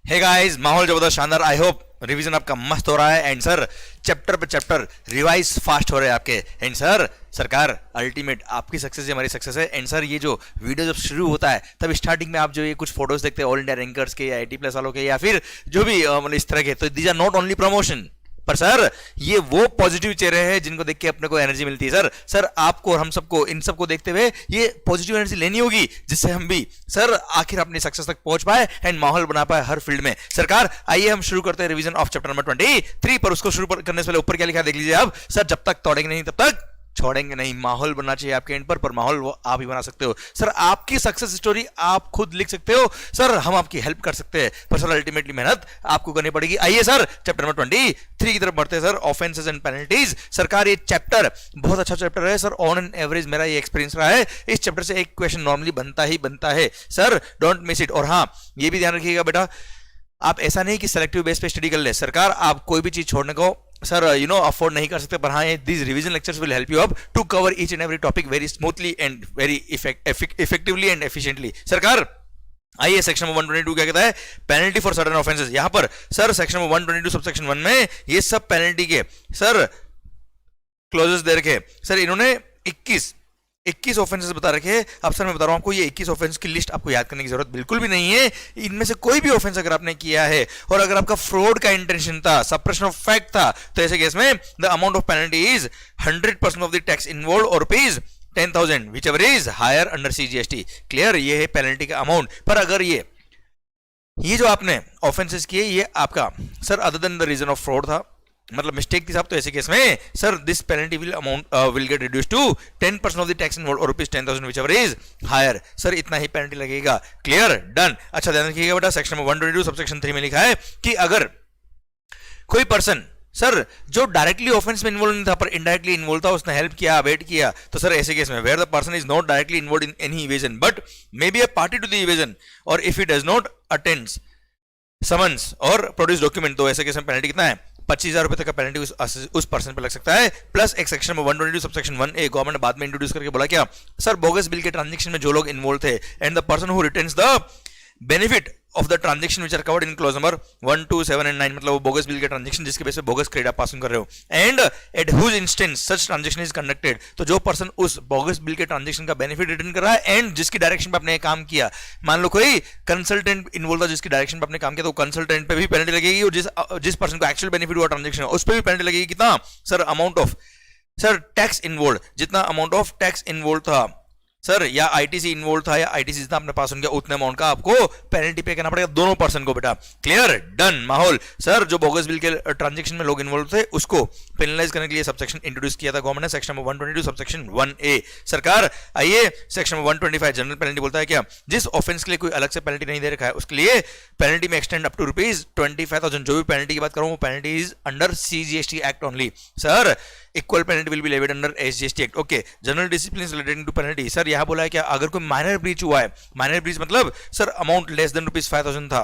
Hey guys, माहौल जबरदस्त शानदार। आई होप रिवीजन आपका मस्त हो रहा है एंड सर चैप्टर पे चैप्टर रिवाइज फास्ट हो रहे हैं आपके। एंड सर सरकार अल्टीमेट आपकी सक्सेस ही हमारी सक्सेस है। एंड सर ये जो वीडियो जब शुरू होता है तब स्टार्टिंग में आप जो ये कुछ फोटोज देखते हैं ऑल इंडिया रैंकर्स के या 80+ वालों के या फिर जो भी मतलब इस तरह के, तो these are not only promotion, पर सर ये वो पॉजिटिव चेहरे हैं जिनको देख के अपने को एनर्जी मिलती है। सर आपको और हम सबको इन सबको देखते हुए ये पॉजिटिव एनर्जी लेनी होगी जिससे हम भी सर आखिर अपनी सक्सेस तक पहुंच पाए एंड माहौल बना पाए हर फील्ड में। सरकार आइए हम शुरू करते हैं रिवीजन ऑफ चैप्टर नंबर 23। पर उसको शुरू करने से पहले ऊपर क्या लिखा देख लीजिए आप। सर जब तक तोड़ेंगे नहीं तब तक छोड़ेंगे नहीं। माहौल बनना चाहिए आपके एंड पर माहौल वो आप ही बना सकते हो। सर आपकी सक्सेस स्टोरी आप खुद लिख सकते हो। सर हम आपकी हेल्प कर सकते हैं, पर सर अल्टीमेटली मेहनत आपको करनी पड़ेगी। आइए सर चैप्टर नंबर 23 की तरफ बढ़ते हैं। Sir offences and penalties. सरकार ये चैप्टर बहुत अच्छा चैप्टर है सर। ऑन एन एवरेज मेरा ये एक्सपीरियंस रहा है, इस चैप्टर से एक क्वेश्चन नॉर्मली बनता ही बनता है। Sir don't miss it. और हाँ ये भी ध्यान रखिएगा बेटा, आप ऐसा नहीं कि सेलेक्टिव बेस पे स्टडी कर ले। सरकार आप कोई भी चीज छोड़ने को सर अफोर्ड नहीं कर सकते, पर हाँ these revision lectures will help you up to cover each and every topic very smoothly and very effectively and efficiently। सरकार आइए सेक्शन नंबर 122 क्या कहता है, पेनल्टी फॉर सर्टेन ऑफेंसेस। यहां पर sir section number 122 sub section 1 में ये सब पेनल्टी के सर क्लोजेस दे रखे। सर इन्होंने 21 ऑफेंसेस बता रखे हैं। अब सर मैं बता रहा हूं आपको ये 21 ऑफेंस की लिस्ट आपको याद करने की जरूरत बिल्कुल भी नहीं है। इनमें से कोई भी ऑफेंस अगर आपने किया है और अगर आपका फ्रॉड का इंटेंशन था, सप्रेशन ऑफ फैक्ट था, तो ऐसे केस में the amount of penalty is 100% of the tax involve और rupees 10,000 whichever is higher under CGST। Clear, ये है पेनल्टी का अमाउंट। पर अगर ये जो आपने ऑफेंसेस किए ये आपका sir other than the reason of fraud था, मतलब मिस्टेक थी साहब, तो ऐसे केस में sir this penalty will get reduce to 10% of the tax involve और rupees 10,000 whichever is higher. Sir इतना ही पेनल्टी लगेगा। Clear, done. अच्छा ध्यान रखिएगा बेटा, सेक्शन नंबर 122 सबसेक्शन 3 में लिखा है कि अगर कोई पर्सन सर जो डायरेक्टली ऑफेंस में इन्वॉल्व नहीं था पर इनडायरेक्टली इन्वॉल्व था, उसने हेल्प किया, वेट किया, तो सर ऐसे केस में where the person is not directly involve in any evasion but may be a party to the evasion और if he does not attends summons और प्रोड्यूस डॉक्यूमेंट, तो ऐसे केस में पेनल्टी कितना है, 25,000 रुपए तक का पेनल्टी उस पर्सन पे लग सकता है। प्लस एक सेक्शन में 122 सबसेक्शन 1A गवर्नमेंट ने बाद में इंट्रोड्यूस करके बोला क्या, सर बोगस बिल के ट्रांजैक्शन में जो लोग इन्वॉल्व थे and the person who retains the benefit of the transaction which are covered in clause number 1, 2, 7 and 9, मतलब वो बोगस बिल के ट्रांजैक्शन जिसके बेस पे बोगस क्रेडिट आप पासिंग कर रहे हो and at whose instance such transaction is conducted, तो जो पर्सन उस बोगस बिल के ट्रांजैक्शन का बेनिफिट रिटर्न कर रहा है एंड जिसकी डायरेक्शन पे आपने काम किया, मान लो कोई कंसल्टेंट इन्वॉल्व था जिसकी डायरेक्शन पे आपने काम किया, तो कंसल्टेंट पे भी पेनल्टी लगेगी और जिस पर्सन को एक्चुअल बेनिफिट हुआ ट्रांजैक्शन उस पर भी पेनल्टी लगेगी। कितना sir, amount of sir tax involve, जितना अमाउंट ऑफ टैक्स इन्वॉल्व था सर या आईटीसी इन्वॉल्व था या आईटीसी जितना आपने पास किया उतने अमाउंट का आपको पेनल्टी पे करना पड़ेगा दोनों पर्सन को बेटा। Clear, done. माहौल सर जो बोगस बिल के ट्रांजैक्शन में लोग इन्वॉल्व थे उसको पेनलाइज करने के लिए सबसेक्शन इंट्रोड्यूस किया था गवर्नमेंट ने, सेक्शन नंबर 122 सबसेक्शन 1A। सरकार आइए सेक्शन नंबर 125 जनरल पेनल्टी बोलता है क्या, जिस ऑफेंस के लिए कोई अलग से पेनल्टी नहीं दे रखा है उसके लिए पेनल्टी में एक्सटेंड अप टू रुपीज 25,000। जो भी पेनल्टी की बात करूं वो penalty is under CGST act only. Sir equal penalty will be levied under SGST act. Okay, general discipline relating to penalty. Sir यहां बोला है क्या, अगर कोई माइनर ब्रीच हुआ है, माइनर ब्रीच मतलब sir amount less than rupees 5,000 था,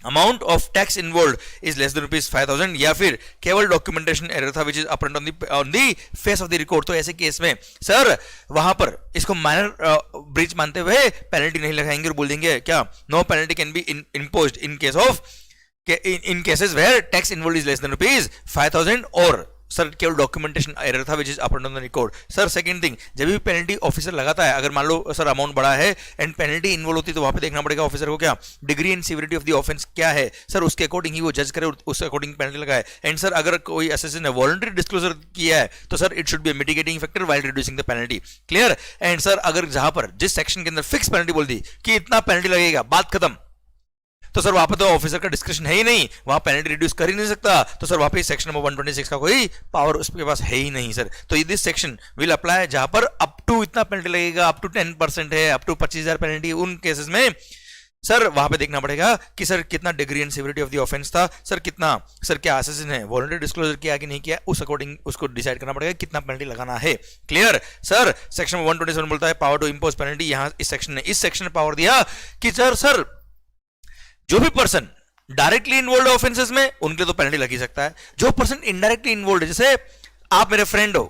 amount of tax involve is less than rupees 5,000 या फिर केवल डॉक्यूमेंटेशन एरर था which is apparent on the face of the record, तो ऐसे केस में सर वहां पर इसको माइनर ब्रीच मानते हुए पेनल्टी नहीं लगाएंगे और बोल देंगे क्या, no penalty can be imposed in case of in cases where tax involved is less than rupees 5,000 और सर केवल डॉक्यूमेंटेशन एरर था which is apparent on the record. Sir second thing, जब भी पेनल्टी ऑफिसर लगाता है, अगर मान लो sir amount बड़ा है एंड पेनल्टी इन्वॉल्व होती है तो वहां पे देखना पड़ेगा ऑफिसर को क्या degree and severity of the offence क्या है, सर उसके अकॉर्डिंग ही वो जज करे, उसके अकॉर्डिंग पेनल्टी लगाए। एंड सर अगर कोई असेसिन ने वॉलंटरी डिस्क्लोजर किया है तो sir it should be mitigating factor while reducing the penalty. Clear. And sir अगर जहां पर जिस सेक्शन के अंदर फिक्स पेनल्टी बोल दी कि इतना पेनल्टी लगेगा, बात खत्म, तो सर वहां पर तो ऑफिसर का डिस्क्रिप्शन है ही नहीं, वहां पेनल्टी रिड्यूस कर ही नहीं सकता, तो सर वहां पे सेक्शन नंबर 126 का कोई पावर उसके पास है ही नहीं सर। तो दिस सेक्शन विल अप्लाई जहां पर अप टू इतना पेनल्टी लगेगा, अप टू 10% है, अप टू 25,000 पेनल्टी, उन केसेस में सर वहां पे देखना पड़ेगा कि सर कितना degree and severity of the offence था, सर कितना सर क्या असेसिन है वॉलंटरी डिस्क्लोजर किया कि नहीं किया, उस अकॉर्डिंग उसको डिसाइड करना पड़ेगा कितना पेनल्टी लगाना है। क्लियर। सर सेक्शन 127 बोलता है पावर टू इंपोज पेनल्टी, यहां इस सेक्शन ने पावर दिया कि सर जो भी पर्सन डायरेक्टली इन्वॉल्व ऑफेंसेस में उनके लिए तो पेनल्टी लग ही सकता है, जो पर्सन इनडायरेक्टली इन्वॉल्व है, जैसे आप मेरे फ्रेंड हो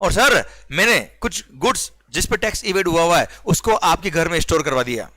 और सर मैंने कुछ गुड्स जिस पे टैक्स इवेड हुआ है उसको आपके घर में स्टोर करवा दिया,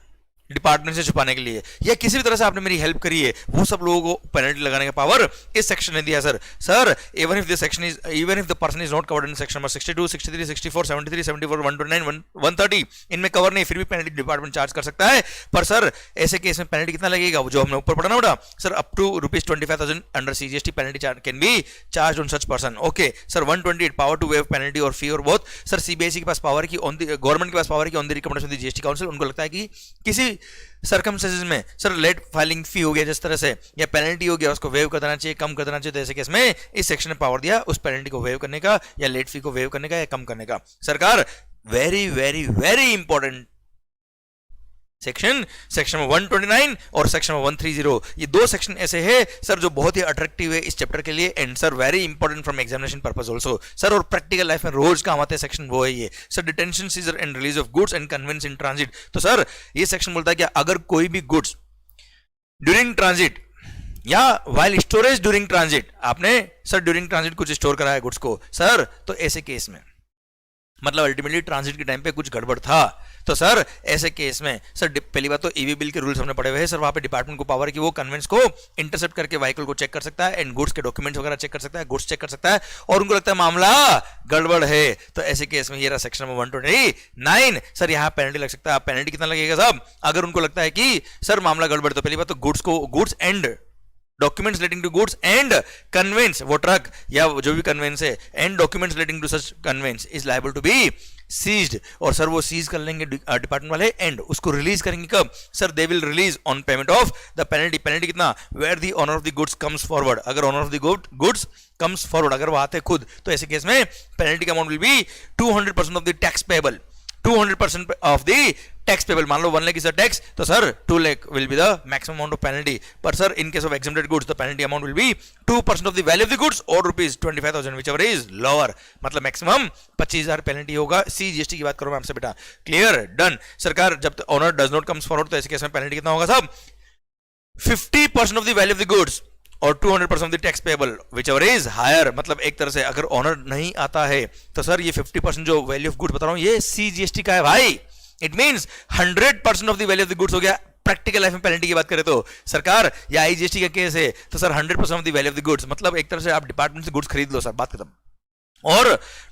डिपार्टमेंट से छुपाने के लिए, या किसी भी तरह से आपने मेरी हेल्प करी है, वो सब लोगों को पेनल्टी लगाने का पावर इस सेक्शन ने दिया। Sir even if the person is not covered in section number 62, 63, 64, 73, 74, 129, 130 इनमें कवर नहीं, फिर भी पेनल्टी डिपार्टमेंट चार्ज कर सकता है। पर सर ऐसे केस में पेनल्टी कितना लगेगा, जो हमने ऊपर पढ़ा ना बेटा, sir up to ₹25,000 under CGST penalty can be charge on such person. Okay sir 128 power to waive penalty और फी और बोथ। सर CBSE के पास पावर की गवर्नमेंट के पास पावर की on the recommendation of the GST council, उनको लगता है कि किसी सर्कमस्टेंसेस में सर लेट फाइलिंग फी हो गया जिस तरह से, या पेनल्टी हो गया, उसको वेव कर देना चाहिए, कम कर देना चाहिए, तो ऐसे केस में इस सेक्शन ने पावर दिया उस पेनल्टी को वेव करने का, या लेट फी को वेव करने का, या कम करने का। सरकार very very very important section 129 और सेक्शन 130, ये दो सेक्शन ऐसे हैं सर जो बहुत ही अट्रैक्टिव है इस चैप्टर के लिए, and sir very important from examination purpose also sir, और प्रैक्टिकल लाइफ में रोज काम आते हैं सेक्शन, वो है ये sir detention, seizure and release of goods and conveyance in transit. तो सर ये सेक्शन बोलता है कि अगर कोई भी गुड्स ड्यूरिंग ट्रांजिट या वाइल स्टोरेज ड्यूरिंग ट्रांजिट, आपने सर ड्यूरिंग ट्रांजिट कुछ स्टोर करा है गुड्स को सर, तो ऐसे केस में मतलब अल्टीमेटली ट्रांजिट के टाइम पे कुछ गड़बड़ था, तो सर ऐसे केस में सर पहली बात तो ईवी बिल के रूल्स हमने पढ़े हुए हैं सर, वहां पे डिपार्टमेंट को पावर की वो कन्वेंस को इंटरसेप्ट करके व्हीकल को चेक कर सकता है, एंड गुड्स के डॉक्यूमेंट्स वगैरह चेक कर सकता है, गुड्स चेक कर सकता है, और उनको लगता है मामला गड़बड़ है, तो ऐसे केस में ये रहा सेक्शन नंबर 129 सर, यहाँ पेनल्टी लग सकता है। पेनल्टी कितना लगेगा साहब, अगर उनको लगता है कि सर मामला गड़बड़, तो पहली बात तो goods and documents relating to goods and conveyance, वो ट्रक या जो भी कन्वेंस है, and documents relating to such conveyance is liable to be seized, और सर वो सीज कर लेंगे डिपार्टमेंट वाले, एंड उसको रिलीज करेंगे कब sir, they will release on payment of the penalty. Penalty कितना, where the owner of the goods comes forward, अगर owner of the goods comes forward, अगर वो आते खुद, तो ऐसे केस में पेनल्टी का amount will be 200% of the tax payable, 200% of the tax payable. मान लो 1 लाख इज द टैक्स, तो sir 2 lakh will be the maximum amount of penalty, पर sir in case of exempted goods the penalty amount will be 2% of the value of the goods और ₹25,000 whichever is lower, मतलब maximum 25,000 penalty होगा। CGST की बात करो मैं आपसे बेटा, क्लियर डन। सरकार जब owner does not comes forward, तो ऐसे केस में पेनल्टी कितना होगा साहब, 50% of the value of the goods और 200% of the tax payable whichever is higher, मतलब एक तरह से अगर ऑनर नहीं आता है तो सर ये 50% जो वैल्यू ऑफ गुड्स बता रहा हूं ये CGST का है भाई, it means 100% of the value of the goods हो गया। प्रैक्टिकल लाइफ में पेनल्टी की बात करें तो सरकार, या IGST का केस है तो sir 100% of the value of the goods, मतलब एक तरह से आप डिपार्टमेंट से गुड्स खरीद लो सर, बात खत्म, और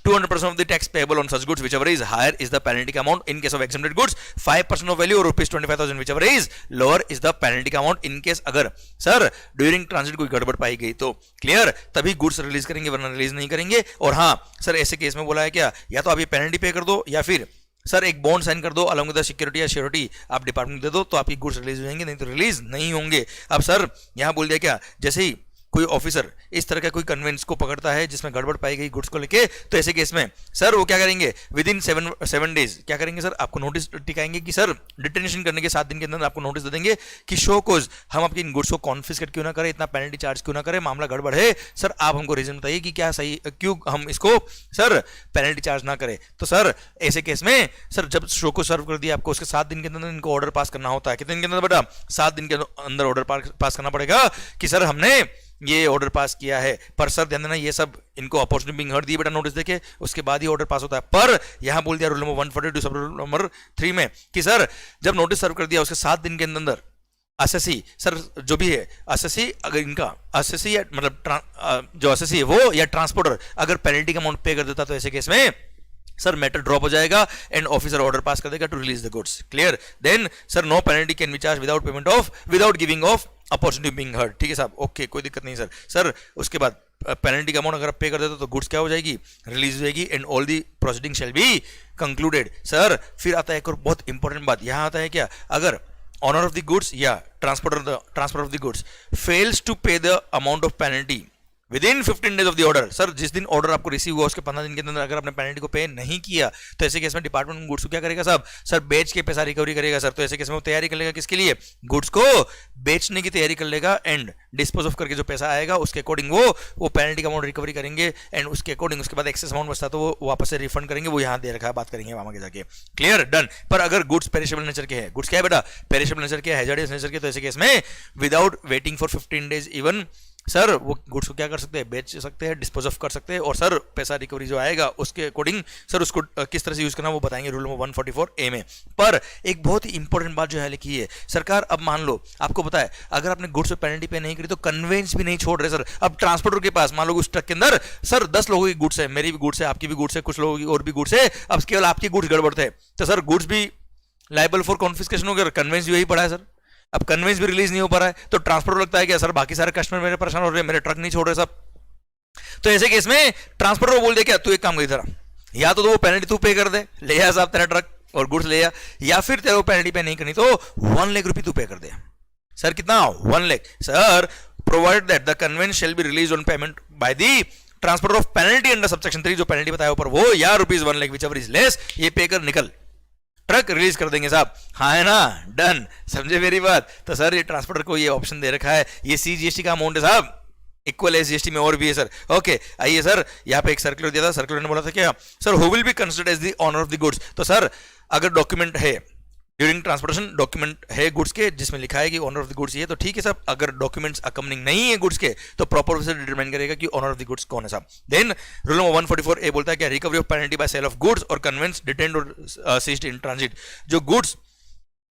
200% of the tax payable on such goods whichever is higher is the penalty का amount in case of exempted goods, 5% of value और ₹25,000 whichever is lower is the penalty का अमाउंट इन केस अगर sir during transit कोई गड़बड़ पाई गई तो, clear, तभी goods release करेंगे वरना रिलीज नहीं करेंगे। और हाँ सर ऐसे केस में बोला है क्या, या तो आप ये पेनल्टी पे कर दो या फिर सर एक बॉन्ड साइन कर दो अलॉन्ग विद द सिक्योरिटी या श्योरिटी आप डिपार्टमेंट दे दो, तो आपकी गुड्स रिलीज हो जाएंगे, नहीं तो रिलीज नहीं होंगे। अब सर यहां बोल दिया क्या, जैसे ही कोई ऑफिसर इस तरह का कोई कन्वेंस को पकड़ता है जिसमें गड़बड़ पाई गई गुड्स को लेके, तो ऐसे केस में सर वो क्या करेंगे, विद इन 7 डेज क्या करेंगे सर, आपको नोटिस टिकाएंगे कि सर डिटेंशन करने के 7 दिन के अंदर आपको नोटिस दे देंगे कि शो कोज हम आपकी इन गुड्स को कॉन्फिस्केट क्यों ना करें, इतना पेनल्टी चार्ज क्यों ना करें, मामला गड़बड़ है सर, आप हमको रीजन बताइए कि क्या सही, क्यों हम इसको सर पेनल्टी चार्ज ना करें। तो सर ऐसे केस में सर जब शो को सर्व कर दिया आपको, उसके 7 दिन के अंदर इनको ऑर्डर पास करना होता है, कितने दिन के अंदर बेटा, 7 दिन के अंदर ऑर्डर पास करना पड़ेगा कि सर हमने ये ऑर्डर पास किया है। पर सर ध्यान देना ये सब इनको अपॉर्चुनिटी बिंग हर्ड दिए बेटा नोटिस देके, उसके बाद ही ऑर्डर पास होता है। पर यहां बोल दिया रूल नंबर 142 सब रूल नंबर 3 में कि सर जब नोटिस सर्व कर दिया उसके 7 दिन के अंदर असेसी सर जो भी है असेसी, अगर इनका असेसी या मतलब जो असेसी है वो या ट्रांसपोर्टर अगर पेनल्टी का अमाउंट पे कर देता तो ऐसे केस में सर मैटर ड्रॉप हो जाएगा एंड ऑफिसर ऑर्डर पास कर देगा to release the goods, clear. Then sir no penalty can be charge without payment of without giving of opportunity being heard, ठीक है साहब, ओके कोई दिक्कत नहीं सर। सर उसके बाद पेनल्टी का अमाउंट अगर आप पे कर देते तो गुड्स क्या हो जाएगी, रिलीज हो जाएगी and all the proceeding shall be concluded. Sir फिर आता है एक और बहुत इंपॉर्टेंट बात, यहां आता है क्या, अगर ऑनर ऑफ द गुड्स या transporter of the goods fails to pay the amount of penalty within 15 days of the order, sir जिस दिन ऑर्डर आपको रिसीव हुआ उसके 15 दिन के अंदर अगर आपने पेनल्टी को पे नहीं किया तो ऐसे केस में डिपार्टमेंट गुड्स को क्या करेगा साहब, सर बेच के पैसा रिकवरी करेगा सर। तो ऐसे केस में वो तैयारी कर लेगा किसके लिए, गुड्स को बेचने की तैयारी कर लेगा एंड डिस्पोज ऑफ करके जो पैसा आएगा उसके अकॉर्डिंग वो पेनल्टी का अमाउंट रिकवरी करेंगे एंड उसके अकॉर्डिंग उसके बाद एक्सेस अमाउंट बचता तो वो वापस से रिफंड करेंगे, वो यहाँ दे रखा है, बात करेंगे वहां के जाके, क्लियर डन। पर अगर गुड्स पेरिशेबल नेचर के हैं, गुड्स क्या है बेटा पेरिशेबल नेचर के, हैजार्डियस नेचर के, तो ऐसे केस में without waiting for 15 days even sir वो गुड्स को क्या कर सकते हैं, बेच सकते हैं, डिस्पोज ऑफ कर सकते हैं, और सर पैसा रिकवरी जो आएगा उसके अकॉर्डिंग सर उसको किस तरह से यूज करना वो बताएंगे रूल नंबर 144A में। पर एक बहुत ही इंपॉर्टेंट बात जो है लिखी है सरकार, अब मान लो आपको पता है अगर आपने गुड्स पे पेनल्टी पे नहीं करी तो कन्वेंस भी नहीं छोड़ रहे सर। अब ट्रांसपोर्टर के पास मान लो उस ट्रक के अंदर सर 10 लोगों की गुड्स है, मेरी भी गुड्स है, आपकी भी गुड्स है, कुछ लोगों की और भी गुड्स है, अब केवल आपकी गुड्स गड़बड़ थे तो सर गुड्स भी लाइबल फॉर कॉन्फिस्केशन हो गया, कन्वेंस भी यही पड़ा है सर। अब कन्वेंस भी रिलीज नहीं हो पा रहा है तो ट्रांसपोर्टर लगता है कि सर बाकी सारे कस्टमर मेरे परेशान हो रहे हैं, मेरे ट्रक नहीं छोड़ रहे सब। तो ऐसे केस में ट्रांसपोर्टर को बोल दे क्या तू एक काम कर इधर, या तो वो पेनल्टी तू पे कर दे, ले आ साहब तेरा ट्रक और गुड्स ले आ, या फिर तेरे को पेनल्टी पे नहीं करनी तो 1 लाख रुपये तू पे कर दे। सर कितना, 1 lakh. Sir provide that the conveyance shall be release on payment by the transporter of penalty under subsection 3, जो पेनल्टी बताया ऊपर वो, या ₹1 lakh which ever is less, ये पे कर निकल, ट्रक रिलीज कर देंगे साहब। हाँ है ना, डन, समझे मेरी बात। तो सर ये ट्रांसपोर्टर को ये ऑप्शन दे रखा है, ये CGST का अमाउंट है साहब, इक्वल है GST में और भी है सर। ओके आइए सर, यहाँ पे एक सर्कुलर दिया था, सर्कुलर ने बोला था क्या sir, who will be considered as the owner of the goods. तो सर अगर डॉक्यूमेंट है ड्यूरिंग ट्रांसपोर्टेशन, डॉक्यूमेंट है गुड्स के जिसमें लिखा है कि ओनर ऑफ द गुड्स ये, तो ठीक है साहब। अगर डॉक्यूमेंट्स अकम्पनिंग नहीं है गुड्स के तो प्रॉपर ऑफिसर डिटरमाइन करेगा कि ओनर ऑफ द गुड्स कौन है साहब। देन रूल नंबर 144A बोलता है कि recovery of penalty by sale of goods और कन्वेंस डिटेन्ड और सीज्ड इन ट्रांजिट। जो गुड्स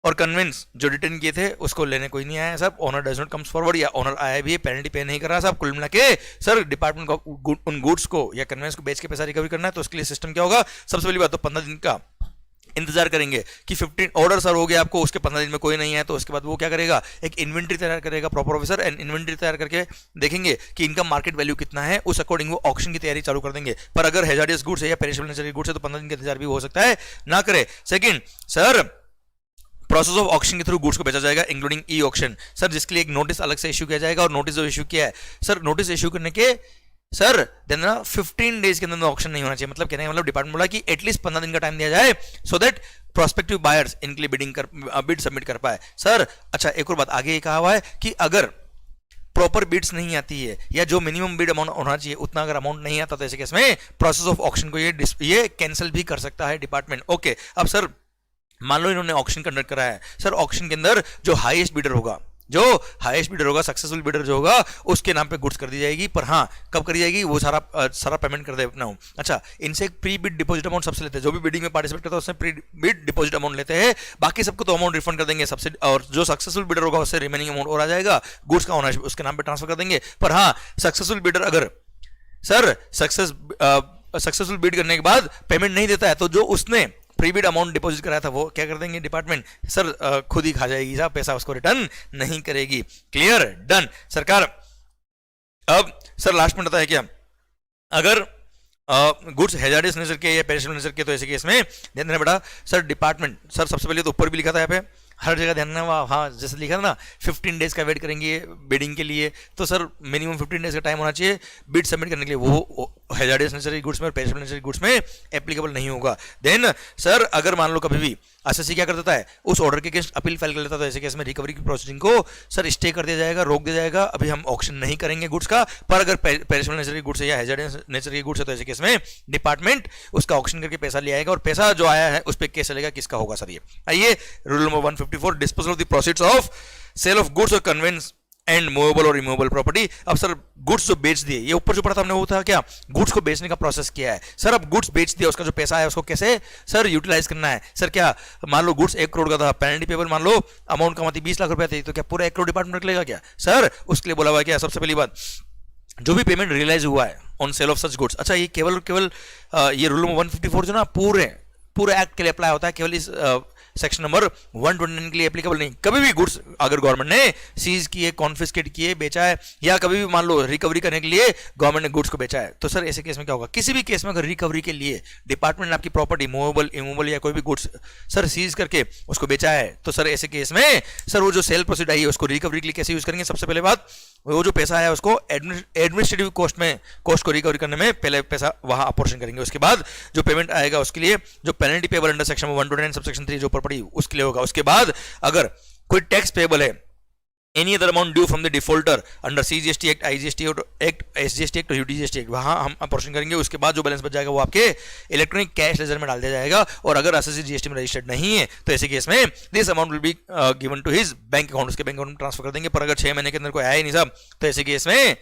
और कन्वेंस जो रिटर्न किए थे उसको लेने कोई नहीं आया साहब, owner does not comes forward, या ओनर आया भी है पेनल्टी पे नहीं कर रहा साहब। कुल मिला के सर डिपार्टमेंट को उन गुड्स को या कन्वेंस को बेच के पैसा रिकवरी करना है, तो उसके लिए सिस्टम क्या होगा, सबसे पहली बात तो 15 दिन का इंतजार करेंगे कि 15 ऑर्डर सर हो गया आपको, उसके 15 दिन में कोई नहीं है तो उसके बाद वो क्या करेगा, एक इन्वेंट्री तैयार करेगा प्रॉपर ऑफिसर, एंड इन्वेंट्री तैयार करके देखेंगे कि इनका मार्केट वैल्यू कितना है, उस अकॉर्डिंग वो ऑक्शन की तैयारी चालू कर देंगे। पर अगर हैजार्डियस गुड्स है या पेरिशेबल नेचर के गुड्स है तो 15 दिन का इंतजार भी हो सकता है ना करे। Second sir process of auction के थ्रू गुड्स को बेचा जाएगा इंक्लूडिंग ई ऑक्शन सर, जिसके लिए एक नोटिस अलग से इशू किया जाएगा, और नोटिस जो इशू किया है सर, नोटिस इशू करने के सर देन ना 15 डेज के अंदर ऑक्शन नहीं होना चाहिए। मतलब कहने का मतलब डिपार्टमेंट बोला कि एटलीस्ट 15 दिन का टाइम दिया जाए सो दैट प्रोस्पेक्टिव बायर्स इनके लिए बिड सबमिट कर पाए सर। अच्छा एक और बात आगे कहा हुआ है कि अगर प्रॉपर बिड्स नहीं आती है या जो मिनिमम बिड अमाउंट होना चाहिए उतना अगर अमाउंट नहीं आता तो ऐसे केस में प्रोसेस ऑफ ऑक्शन को ये कैंसिल भी कर सकता है डिपार्टमेंट। ओके अब सर मान लो इन्होंने ऑक्शन कंडक्ट करा है सर, ऑक्शन के अंदर जो हाईएस्ट बिडर होगा, सक्सेसफुल बिडर जो होगा उसके नाम पे गुड्स कर दी जाएगी। पर हाँ कब करी जाएगी, वो सारा पेमेंट कर दे अपना हूँ। अच्छा इनसे एक प्री बिड डिपॉजिट अमाउंट सबसे लेते हैं, जो भी बिडिंग में पार्टिसिपेट करता है उससे प्री बिड डिपॉजिट अमाउंट लेते हैं, बाकी सबको तो अमाउंट रिफंड कर देंगे सबसे, और जो सक्सेसफुल बिडर होगा उससे रिमेनिंग अमाउंट और आ जाएगा, गुड्स का ओनरशिप उसके नाम पे ट्रांसफर कर देंगे। पर हाँ सक्सेसफुल बिडर अगर सर सक्सेसफुल बिड करने के बाद पेमेंट नहीं देता है तो जो उसने प्रीबिड अमाउंट डिपॉजिट कराया था वो क्या कर देंगे डिपार्टमेंट सर, खुद ही खा जाएगी साहब, पैसा उसको रिटर्न नहीं करेगी। क्लियर, डन सरकार। अब सर लास्ट में बताया है क्या, अगर गुड्स हैजार्डियस नेचर के या पेरिशेबल नेचर के तो ऐसे केस में ध्यान देना बेटा सर, डिपार्टमेंट सर सबसे पहले तो ऊपर भी लिखा था यहाँ पे, हर जगह ध्यान देना, हाँ जैसे लिखा था ना 15 डेज का वेट करेंगे बिडिंग के लिए, तो सर मिनिमम 15 डेज का टाइम होना चाहिए बिड सबमिट करने के लिए, वो हैजार्डियस नेचर गुड्स में और पेरिशेबल नेचर गुड्स में एप्लीकेबल नहीं होगा। देन सर अगर मान लो कभी भी एसएससी क्या कर देता है, उस ऑर्डर के अगेंस्ट अपील फाइल कर लेता है, तो ऐसे केस में रिकवरी की प्रोसीडिंग को सर स्टे कर दिया जाएगा, रोक दिया जाएगा, अभी हम ऑक्शन नहीं करेंगे गुड्स का। पर अगर पेरिशेबल नेचर के गुड्स है या हैजार्डियस नेचर के गुड्स है तो ऐसे केस में डिपार्टमेंट उसका ऑक्शन करके पैसा ले आएगा, और पैसा जो आया है उस पर केस चलेगा, किसका होगा सर ये। आइए rule number 154 disposal of the proceeds of sale of goods और कन्वेंस एंड मूवेबल और रिमूवेबल प्रॉपर्टी। अब सर गुड्स जो बेच दिए, ये ऊपर जो पढ़ा था हमने वो था क्या, गुड्स को बेचने का प्रोसेस किया है सर। अब गुड्स बेच दिया, उसका जो पैसा है उसको कैसे सर यूटिलाइज करना है सर। क्या मान लो गुड्स 1 करोड़ का था, पेनल्टी पेबल मान लो अमाउंट कमाती 20 लाख रुपया थी, तो क्या पूरा 1 करोड़ डिपार्टमेंट रख लेगा क्या सर, उसके लिए बोला हुआ क्या, सबसे पहली बात जो भी पेमेंट रियलाइज हुआ है on sale of such goods. अच्छा ये केवल ये रूल नंबर 154 जो ना पूरे एक्ट के लिए अप्लाई होता है, केवल इस सेक्शन नंबर 129 के लिए एप्लीकेबल नहीं। कभी भी गुड्स अगर गवर्नमेंट ने सीज किए, कॉन्फिस्केट किए, बेचा है, या कभी भी मान लो रिकवरी करने के लिए गवर्नमेंट ने गुड्स को बेचा है, तो सर ऐसे केस में क्या होगा, किसी भी केस में अगर रिकवरी के लिए डिपार्टमेंट ने आपकी प्रॉपर्टी मूवेबल इमूवेबल या कोई भी गुड्स सर सीज करके उसको बेचा है, तो सर ऐसे केस में सर वो जो सेल प्रोसीड आई है उसको रिकवरी के लिए कैसे यूज करेंगे, सबसे पहले बात वो जो पैसा आया उसको एडमिनिस्ट्रेटिव कॉस्ट को रिकवरी करने में पहले पैसा वहां अपोर्शन करेंगे। उसके बाद जो पेमेंट आएगा उसके लिए जो penalty payable under section 129 subsection 3 जो ऊपर पड़ी उसके लिए होगा। उसके बाद अगर कोई टैक्स पेबल है any other amount due from the defaulter under CGST act, IGST act, SGST act और UTGST एक्ट, वहां हम अपोर्शन करेंगे। उसके बाद जो बैलेंस बच जाएगा वो आपके इलेक्ट्रॉनिक कैश लेजर में डाल दिया जाएगा। और अगर एसएससी GST में रजिस्टर्ड नहीं है तो ऐसे केस में this amount will be given to his bank account, उसके बैंक अकाउंट में ट्रांसफर कर देंगे। पर अगर 6 महीने के अंदर कोई आया ही नहीं साहब, तो ऐसे केस में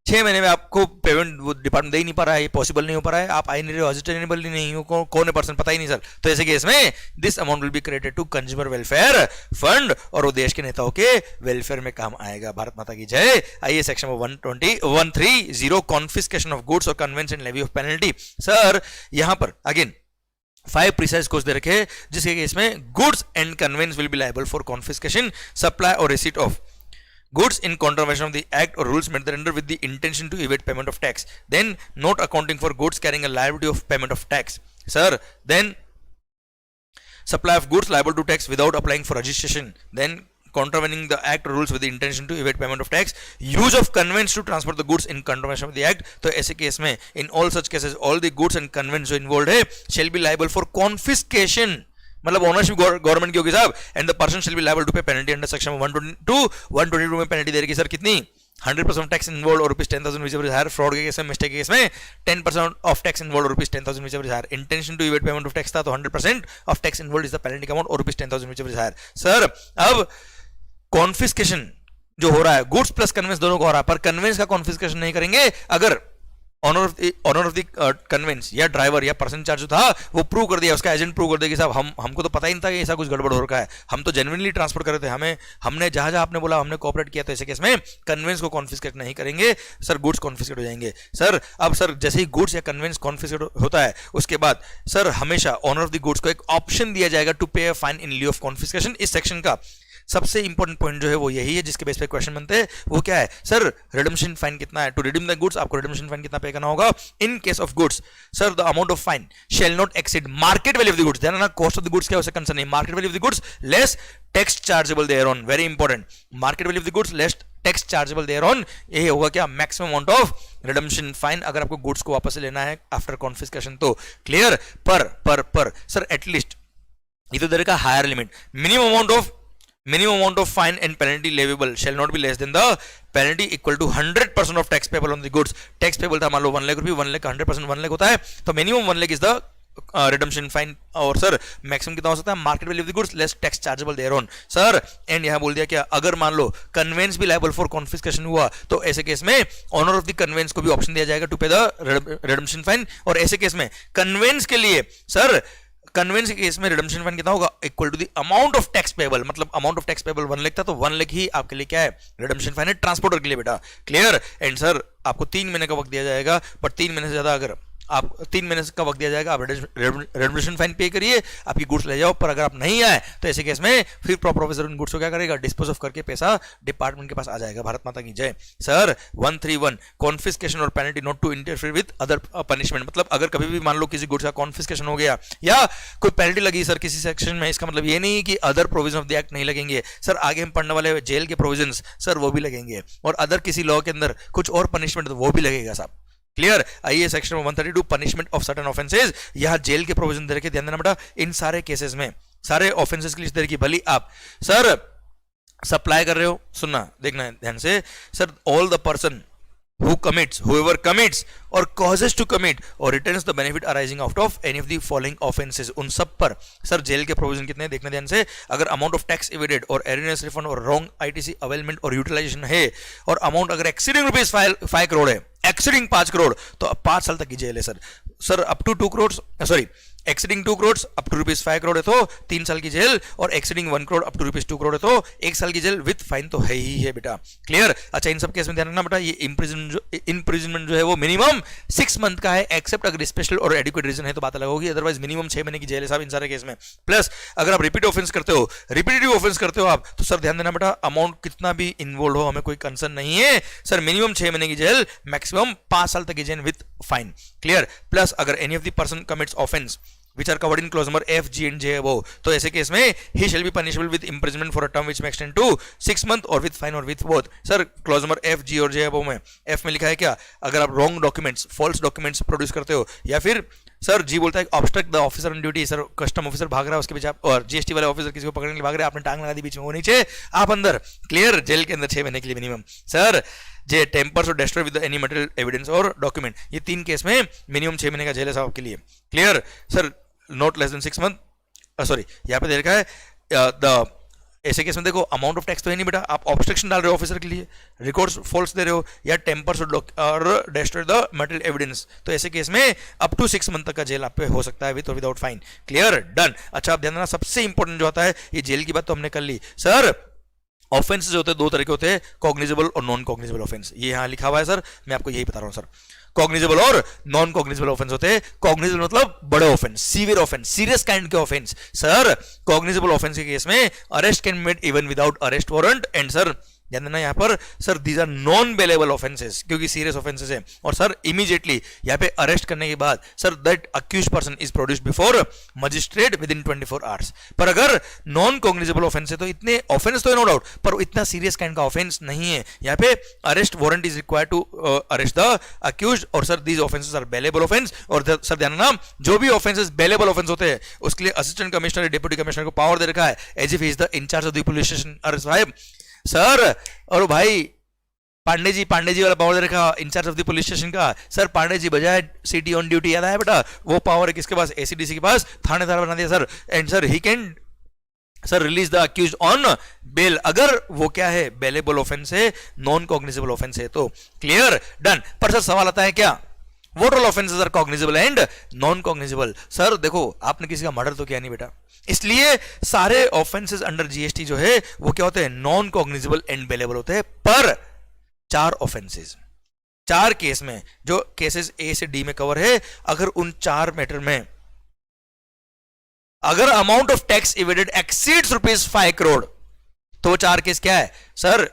6 महीने में आपको पेमेंट वो डिपार्टमेंट दे ही नहीं पा रहा है, पॉसिबल नहीं हो पा रहा है, आप आई नहीं रहे हो, असिस्टेनेबल नहीं हो, कौन है पर्सन पता ही नहीं सर, तो ऐसे केस में this amount will be credited to consumer welfare fund और वो देश के नेताओं के वेलफेयर में काम आएगा। भारत माता की जय। आइए सेक्शन 130 कॉन्फिस्केशन ऑफ गुड्स और conveyance and levy of penalty. Sir यहां पर अगेन 5 प्रिसाइज कोर्स दे रखे, जिसके केस में goods and conveyance will be liable for confiscation, supply और receipt of goods in contravention of the act or rules made thereunder with the intention to evade payment of tax, then not accounting for goods carrying a liability of payment of tax. Sir, then supply of goods liable to tax without applying for registration, then contravening the act or rules with the intention to evade payment of tax, use of conveyance to transport the goods in contravention of the act, तो ऐसे case में in all such cases all the goods and conveyance जो involved है shall be liable for confiscation, मतलब ownership government की होगी साहब, and the person shall be liable to pay penalty under section 122 में पेनल्टी दे रही सर कितनी 100% टैक्स इन्वॉल्व और ₹10,000 whichever is higher, फ्रॉड के केस में, मिस्टेक के केस में 10% ऑफ टैक्स इन्वॉल्व और ₹10,000 whichever is higher, intention to evade payment of tax था तो 100% of tax involve is the penalty amount और ₹10,000 whichever is higher। सर अब कॉन्फिस्केशन जो हो रहा है गुड्स प्लस कन्वेंस दोनों को हो रहा है, पर कन्वेंस का कॉन्फिस्केशन नहीं करेंगे अगर ऑनर ऑफ द कन्वेंस या ड्राइवर या पर्सन चार्ज जो था वो प्रूव कर दिया, उसका एजेंट प्रूव कर दिया कि साहब हमको तो पता ही नहीं था कि ऐसा कुछ गड़बड़ हो रखा है, हम तो जेन्युइनली ट्रांसफर कर रहे थे, हमने जहां आपने बोला हमने कोऑपरेट किया, तो ऐसे केस में कन्वेंस को कॉन्फिस्केट नहीं करेंगे सर, गुड्स कॉन्फिस्केट हो जाएंगे। सर अब सर जैसे ही गुड्स या कन्वेंस कॉन्फिस्केट होता है उसके बाद सर हमेशा ऑनर ऑफ द गुड्स को एक ऑप्शन दिया जाएगा टू पे a fine in लिeu of confiscation. इस सेक्शन का सबसे इंपॉर्टेंट पॉइंट जो है वो यही है जिसके बेस पे क्वेश्चन बनते हैं, वो क्या है सर, रिडम्पशन फाइन कितना है, टू रिडीम द गुड्स आपको रिडम्पशन फाइन कितना पे करना होगा। इन case of goods sir the amount of fine shall not exceed market value of the goods, ध्यान रखना कॉस्ट ऑफ द गुड्स क्या है उसे कंसर्न नहीं, market value of the goods less tax chargeable thereon, very important, market value of the goods less tax chargeable thereon, ये होगा क्या maximum amount of redemption fine अगर आपको goods को वापस लेना है आफ्टर कॉन्फिस्केशन, तो क्लियर। पर सर एटलीस्ट इधर उधर का higher limit, minimum amount of fine and penalty leviable shall not be less than the penalty equal to 100% of tax payable on the goods। tax payable था मान लो 1 लाख रुपये, 1 लाख का 100% 1 लाख होता है, तो minimum 1 lakh is the redemption fine, और sir maximum कितना हो सकता है market value of the goods less tax chargeable thereon. Sir and यहां बोल दिया क्या, अगर मान लो कन्वेंस भी लायबल फॉर कॉन्फिस्केशन हुआ तो ऐसे केस में ऑनर ऑफ द कन्वेंस को भी ऑप्शन दिया जाएगा to pay the redemption fine, और ऐसे केस में कन्वेंस के लिए सर कन्वेंस के केस में रिडम्पशन फाइन कितना होगा equal to the amount of tax payable, मतलब amount of tax payable 1 lakh था तो 1 लाख ही आपके लिए क्या है रिडम्पशन फाइन है ट्रांसपोर्टर के लिए बेटा, क्लियर। एंड सर आपको 3 महीने का वक्त दिया जाएगा, पर 3 महीने से ज्यादा अगर आप 3 महीने का वक्त दिया जाएगा, आप रिडम्पशन फाइन पे करिए, आपकी गुड्स ले जाओ, पर अगर आप नहीं आए तो ऐसे केस में फिर प्रॉपर ऑफिसर उन गुड्स को क्या करेगा डिस्पोज ऑफ करके पैसा डिपार्टमेंट के पास आ जाएगा। भारत माता की जय। सर 131 कॉन्फिस्केशन और penalty not to interfere with other punishment, मतलब अगर कभी भी मान लो किसी गुड्स का कॉन्फिस्केशन हो गया या कोई पेनल्टी लगी सर किसी सेक्शन में, इसका मतलब ये नहीं कि other provision of the act नहीं लगेंगे सर, आगे हम पढ़ने वाले जेल के प्रोविजंस सर वो भी लगेंगे, और अदर किसी लॉ के अंदर कुछ और पनिशमेंट तो वो भी लगेगा साहब, क्लियर। आइए section 132 punishment of certain offences, यहां जेल के प्रोविजन दे रखे, ध्यान देना बेटा, इन सारे केसेस में सारे ऑफेंसेस की लिस्ट दे रखी, भली आप सर सप्लाई कर रहे हो, सुनना देखना है ध्यान से, sir all the person whoever commits or causes to commit or returns the benefit arising out of any of the following offenses, उन सब पर सर जेल के प्रोविजन कितने हैं देखना ध्यान से। अगर अमाउंट ऑफ टैक्स इवेडेड और एरियरनेस रिफंड और रॉन्ग ITC अवेलमेंट और यूटिलाइजेशन है, और अमाउंट अगर एक्सीडिंग ₹5 करोड़ है, एक्सीडिंग 5 करोड़ तो 5 साल तक की जेल है sir up to 2 crore, sorry exceeding 2 crore up to ₹5 crore है तो 3 साल की जेल, और exceeding 1 crore up to ₹2 crore है तो 1 साल की जेल विद फाइन तो है ही है बेटा, क्लियर। अच्छा इन सब केस में ध्यान रखना बेटा, ये इम्प्रिजनमेंट जो है वो मिनिमम 6 मंथ का है, एक्सेप्ट अगर स्पेशल और एडिक्वेट रीजन है तो बात अलग होगी, अदरवाइज मिनिमम 6 महीने की जेल है साहब इन सारे केस में। प्लस अगर आप रिपीट ऑफेंस करते हो, रिपीटेटिव ऑफेंस करते हो आप, तो सर ध्यान देना बेटा अमाउंट कितना भी इन्वॉल्व हो हमें कोई कंसर्न नहीं है सर, मिनिमम 6 महीने की जेल, मैक्सिमम 5 साल तक की जेल विद फाइन, क्लियर। प्लस अगर any of the person commits offence which are covered in clause number F, G and J above, तो ऐसे केस में he shall be punishable with imprisonment for a term which may extend to 6 month or with fine or with both। Sir clause number F, G और J above में F में लिखा है क्या, अगर आप wrong documents, false documents produce करते हो या फिर सर जी बोलता है obstruct the officer on duty, sir custom officer भाग रहा है उसके पीछे आप, और जीएसटी वाले ऑफिसर किसी को पकड़ने के लिए भाग रहे हैं, आपने टांग लगा दी बीच में, वो नीचे आप अंदर, क्लियर, जेल के अंदर 6 महीने के लिए मिनिमम। सर जे टेम्पर्स और destroy with any material evidence और डॉक्यूमेंट, ये 3 केस में मिनिमम 6 महीने का जेल है साहब आपके लिए, clear. Sir not less than 6 month, sorry यहाँ पे दे रखा है द, ऐसे केस में देखो अमाउंट ऑफ टैक्स तो है नहीं बेटा, आप ऑब्स्ट्रक्शन डाल रहे हो ऑफिसर के लिए, रिकॉर्ड्स फॉल्स दे रहे हो, या टेम्पर्स और डेस्ट्रॉय द मटेरियल एविडेंस, तो ऐसे केस में अप टू 6 मंथ तक का जेल आप पे हो सकता है विद और विदाउट फाइन, क्लियर, डन। अच्छा आप ध्यान देना, सबसे इंपॉर्टेंट जो आता है, ये जेल की बात तो हमने कर ली। सर ऑफेंसेस होते हैं 2 तरह के होते हैं, कॉग्निजेबल और नॉन कॉग्निजेबल ऑफेंस, ये यहाँ लिखा हुआ है सर, मैं आपको यही बता रहा हूँ सर। कॉग्निजेबल और नॉन कॉग्निजेबल ऑफेंस होते हैं। कॉग्निजेबल मतलब बड़े offence, severe offence, serious kind के ऑफेंस। सर कॉग्निजेबल ऑफेंस के केस में arrest can made even without arrest warrant, and sir ध्यान देना यहाँ पर, sir these are non bailable offences, क्योंकि सीरियस ऑफेंसेस है, और सर इमीडिएटली यहाँ पे अरेस्ट करने के बाद sir that accused person is produced before magistrate within 24 hours. पर अगर नॉन कॉग्निजेबल ऑफेंस है तो इतने ऑफेंस तो है नो डाउट, पर इतना सीरियस काइंड का ऑफेंस नहीं है, यहाँ पे arrest warrant is required to arrest the accuse, और sir these offences are bailable offence. और सर ध्यान देना, जो भी ऑफेंसेस बेलेबल ऑफेंस होते हैं उसके लिए असिस्टेंट कमिश्नर डिप्टी कमिश्नर को पावर दे रखा है, as if he is the incharge of the police station. अरे साहब सर, और भाई पांडे जी वाला पावर दे रखा incharge of the police station का, सर पांडे जी बजाय सिटी ऑन ड्यूटी, याद है बेटा, वो पावर है किसके पास, एसीडीसी के पास, थानेदार बना दिया sir, and sir he can sir release the accused on bail, अगर वो क्या है बेलेबल ऑफेंस है, नॉन कॉग्निजेबल ऑफेंस है तो, क्लियर, डन। पर सर सवाल आता है क्या, what all offences are cognizable and non cognizable. Sir देखो आपने किसी का मर्डर तो किया नहीं बेटा, इसलिए सारे ऑफेंसेस अंडर जीएसटी जो है वो क्या होते हैं, नॉन कॉग्निजेबल एंड बेलेबल होते हैं। पर 4 ऑफेंसेस, 4 केस में, जो केसेस ए से डी में कवर है, अगर उन 4 मैटर में अगर amount of tax evaded exceeds ₹5 crore, तो 4 केस क्या है sir,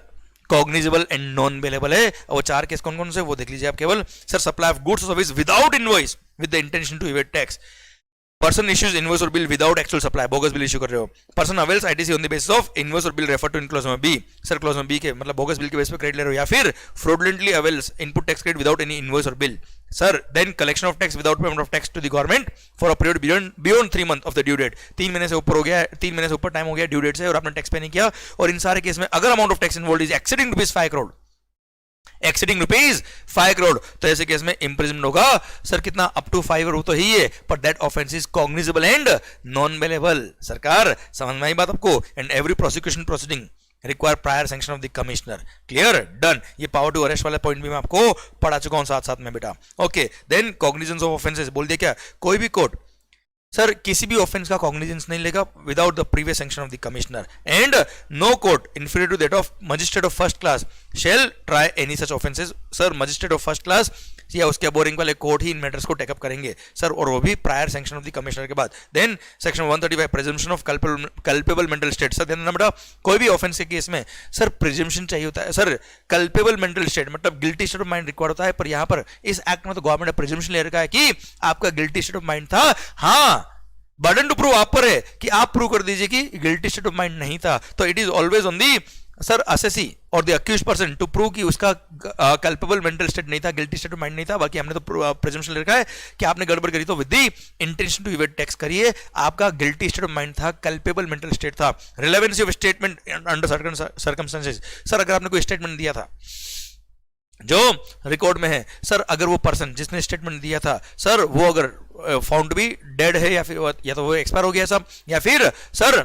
cognizable and non bailable है। और 4 केस कौन कौन से वो देख लीजिए आप केवल, sir supply of goods service without invoice with the intention to evade tax, person issues invoice और bill without actual supply, bogus bill issue कर रहे हो, person avails ITC on the basis of invoice और bill refer to in clause में B, sir clause में B के मतलब bogus bill के बेस पे क्रेडिट ले रहे हो, या फिर fraudulently avails input tax credit without any invoice और bill, sir then collection of tax without payment of tax to the government for a period beyond 3 month of the due date, 3 महीने से ऊपर हो गया, 3 महीने से ऊपर टाइम हो गया ड्यू डेट से और आपने टैक्स पे नहीं किया, और इन सारे केस में अगर amount of tax involve is exceeding ₹5 crore, exceeding ₹5 crore, तो ऐसे केस में इंप्रिजनमेंट होगा सर कितना, अप टू 5 करोड़ तो ही है, पर that offence is cognizable and non bailable. सरकार समझ में आई बात आपको, and every prosecution proceeding require prior sanction of the commissioner, clear, done. ये पावर टू अरेस्ट वाला पॉइंट भी मैं आपको पढ़ा चुका हूं साथ साथ में बेटा, okay. Then cognizance of offences बोल दिया क्या, कोई भी कोर्ट सर किसी भी ऑफेंस का कॉग्निजेंस नहीं लेगा without the previous sanction of the commissioner, and no court inferior to that of magistrate of first class shall try any such offences. Sir magistrate of first class या उसके बोरिंग वाले court ही इन matters को take up करेंगे sir, और वो भी prior sanction of the commissioner के बाद। Then section 135 presumption of culpable mental state, sir ध्यान देना बेटा, कोई भी ऑफेंस के केस में सर प्रिजम्पशन चाहिए होता है, सर कल्पेबल मेंटल स्टेट मतलब guilty state of mind required होता है, पर यहां पर इस एक्ट में तो गवर्नमेंट ने प्रिजम्पशन ले रखा है कि आपका गिल्टी स्टेट ऑफ माइंड था, हाँ बर्डन टू प्रूव आप पर है कि आप प्रूव कर दीजिए कि गिल्टी स्टेट ऑफ माइंड नहीं था, तो it is always on the sir assessee और the accuse person to prove कि उसका कल्पेबल मेंटल स्टेट नहीं था, गिल्टी स्टेट ऑफ माइंड नहीं था। बाकी हमने तो प्रिजम्पशन ले रखा है कि आपने गड़बड़ करी तो with the intention to evade tax करिए, आपका गिल्टी स्टेट ऑफ माइंड था, कल्पेबल मेंटल स्टेट था। Relevancy of statement under certain circumstances, sir अगर आपने कोई स्टेटमेंट दिया था जो रिकॉर्ड में है, सर अगर वो पर्सन जिसने स्टेटमेंट दिया था सर वो अगर फाउंड भी डेड है, या फिर या तो वो एक्सपायर हो गया सब, या फिर सर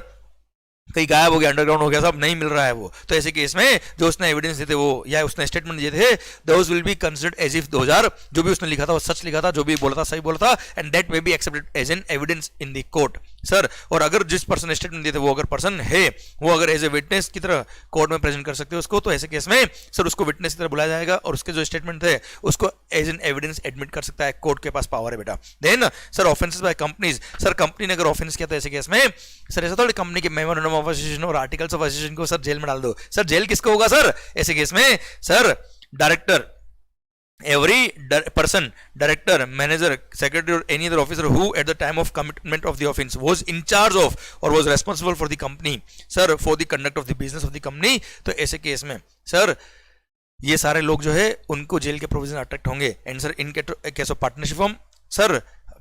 कहीं गायब हो गया, अंडरग्राउंड हो गया, सब नहीं मिल रहा है वो, तो ऐसे केस में जो उसने एविडेंस दिए थे वो या उसने स्टेटमेंट दिए थे, those will be considered as if 2000 जो भी उसने लिखा था वो सच लिखा था, जो भी बोला था सही बोला था, and that may be accepted as an evidence in the court sir. और अगर जिस पर्सन ने स्टेटमेंट दिए थे वो अगर पर्सन है, वो अगर एज ए विटनेस की तरह कोर्ट में प्रेजेंट कर सकते हो उसको, तो ऐसे केस में सर उसको विटनेस की तरह बुलाया जाएगा और उसके जो स्टेटमेंट थे उसको एज एन एविडेंस एडमिट कर सकता है, कोर्ट के पास पावर है बेटा। Then sir offences by companies, sir company ने अगर ऑफेंस किया तो ऐसे केस में सर ऐसा थोड़ी कंपनी के मेमोरेंडम ऑफ एसोसिएशन और आर्टिकल्स ऑफ एसोसिएशन को सर जेल में डाल दो, सर जेल किसको होगा सर ऐसे केस में, sir director, every person, director, manager, secretary or any other officer who at the time of commitment of the offense was in charge of or was responsible for the company sir for the conduct of the business of the company, तो ऐसे case में sir ये सारे लोग जो है उनको jail के प्रोविजन अट्रैक्ट होंगे। And sir in case of partnership form, sir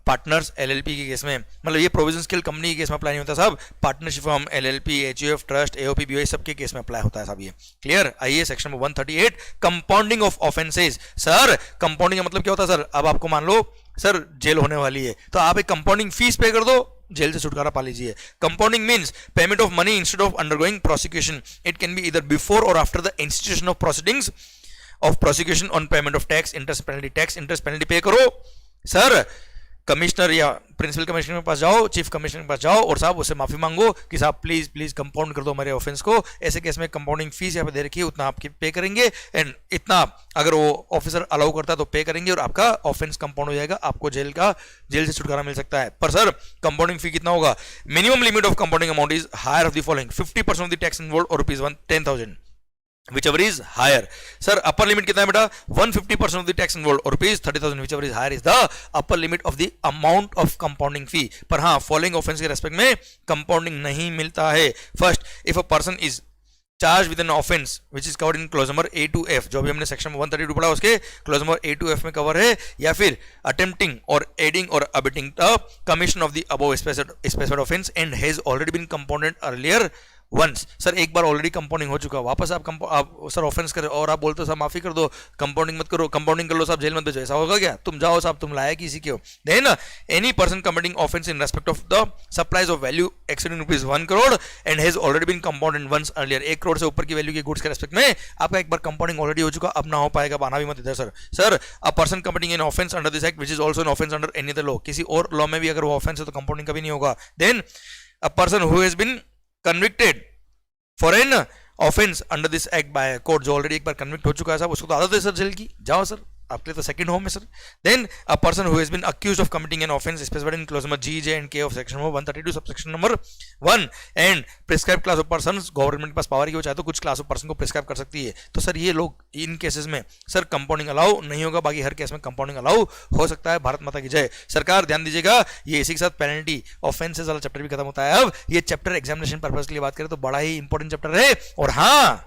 partners LLP के केस में, मतलब ये प्रोविजन स्किल कंपनी के केस में अप्लाई नहीं होता साहब, partnership form LLP, HUF, trust, AOP, BOI सबके केस में अप्लाई होता है साहब ये। क्लियर? आइए section number 138 compounding of offences. Sir compounding का मतलब क्या होता है सर? अब आपको मान लो सर जेल होने वाली है तो आप एक कंपाउंडिंग फीस पे कर दो, जेल से छुटकारा पा लीजिए। Compounding means payment of money instead of undergoing prosecution. It can be either before और after the institution of proceedings of prosecution on payment of tax, interest penalty, tax interest penalty pay करो। Sir commissioner या principal commissioner के पास जाओ, chief commissioner के पास जाओ और साहब उससे माफी मांगो कि साहब प्लीज प्लीज कंपाउंड कर दो हमारे ऑफेंस को। ऐसे केस में कंपाउंडिंग फीस यहाँ पे दे रखी है, उतना आपके पे करेंगे एंड इतना अगर वो ऑफिसर अलाउ करता है तो पे करेंगे और आपका ऑफेंस कंपाउंड हो जाएगा, आपको जेल से छुटकारा मिल सकता है। पर सर कंपाउंडिंग फी कितना होगा? Minimum limit of compounding amount is higher of the following 50% of the tax involve और ₹10,000 whichever is higher. Sir upper limit कितना है बेटा? 150% of the tax involved or ₹30,000 whichever is higher is the upper limit of the amount of compounding fee. पर हाँ following offense के respect में compounding नहीं मिलता है। First, if a person is charged with an offense which is covered in clause number A to F, जो भी हमने सेक्शन 132 पढ़ा उसके clause number A to F में कवर है, या फिर attempting or aiding or abetting the commission of the above specified offense and has already been compounded earlier once. Sir एक बार ऑलरेडी कंपाउंडिंग हो चुका, वापस आप सर ऑफेंस करें और आप बोलते हो साहब माफी कर दो, कंपाउंडिंग मत करो, कंपाउंडिंग कर लो साहब जेल मत भेजो, ऐसा होगा क्या? तुम जाओ साहब, तुम लाया किसी के हो। Then any person committing offence in respect of the supplies of value exceeding ₹1 crore and has already been compounded once earlier. 1 crore से ऊपर की वैल्यू के गुड्स के रेस्पेक्ट में आपका एक बार कंपाउंडिंग ऑलरेडी हो चुका, अब ना हो पाएगा, आना भी मत इधर sir. Sir a person committing an offence under this act which is also an offence under any other law, किसी और लॉ में भी अगर वो ऑफेंस है तो कंपाउंडिंग कभी नहीं होगा। Then a person who has been convicted for an offence under this act by court, जो ऑलरेडी एक बार कन्विक्ट हो चुका है साहब, उसको तो आदत है सर जेल की, जाओ सर आपके लिए तो सेकंड होम है sir. Then a person who has been accused of committing an offence specified in clause number G, J and K of section number 132 subsection number 1 and prescribe class of persons, government के पास power है कि वो चाहे तो कुछ class of person को prescribe कर सकती है। तो सर ये लोग इन केसेस में सर कंपाउंडिंग अलाउ नहीं होगा, बाकी हर केस में कंपाउंडिंग अलाउ हो सकता है। भारत माता की जय। सरकार ध्यान दीजिएगा, ये इसी के साथ पेनल्टी ऑफेंसेस वाला चैप्टर भी खत्म होता है। अब ये चैप्टर एग्जामिनेशन पर्पस के लिए बात करें तो बड़ा ही इंपॉर्टेंट चैप्टर है। और हाँ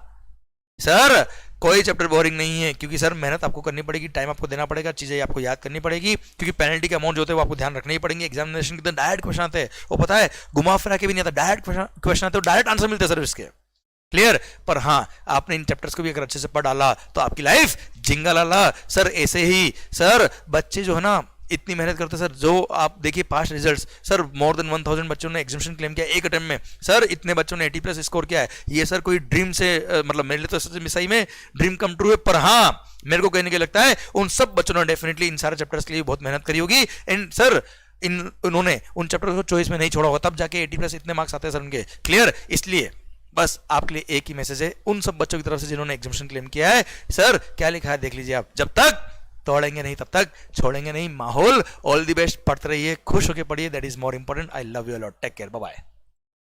सर कोई चैप्टर बोरिंग नहीं है, क्योंकि सर मेहनत आपको करनी पड़ेगी, टाइम आपको देना पड़ेगा, चीजें आपको याद करनी पड़ेगी, क्योंकि पेनल्टी के अमाउंट जो होते हैं वो आपको ध्यान रखने ही पड़ेंगे। एग्जामिनेशन के डायरेक्ट क्वेश्चन आते हैं, वो पता है घुमा फिरा के भी नहीं आता, डायरेक्ट क्वेश्चन आते हैं, डायरेक्ट आंसर मिलते हैं सर इसके। क्लियर? पर हाँ आपने इन चैप्टर्स को भी अगर अच्छे से पढ़ डाला तो आपकी लाइफ जिंगा लाला। सर ऐसे ही सर बच्चे जो है ना इतनी मेहनत करते सर, जो आप देखिए past results sir, more than 1000 बच्चों ने एग्जामिनेशन क्लेम किया एक अटेम्प्ट में सर, इतने बच्चों ने 80+ स्कोर किया है। ये सर कोई ड्रीम से मतलब मेरे लिए तो सच मिसाई में ड्रीम कम ट्रू है। पर हाँ मेरे को कहने के लगता है उन सब बच्चों ने डेफिनेटली इन सारे चैप्टर्स के लिए बहुत मेहनत करी होगी एंड सर उन्होंने उन चैप्टर्स को चॉइस में नहीं छोड़ा होगा, तब जाके 80+ इतने मार्क्स आते हैं सर उनके। क्लियर? इसलिए बस आपके लिए एक ही मैसेज है उन सब बच्चों की तरफ से जिन्होंने एग्जामिनेशन क्लेम किया है। सर क्या लिखा है देख लीजिए आप, जब तक तोड़ेंगे नहीं तब तक छोड़ेंगे नहीं। माहौल ऑल द बेस्ट, पढ़ते रहिए, खुश होकर पढ़िए, that is more important. I love you a lot, take care, bye bye.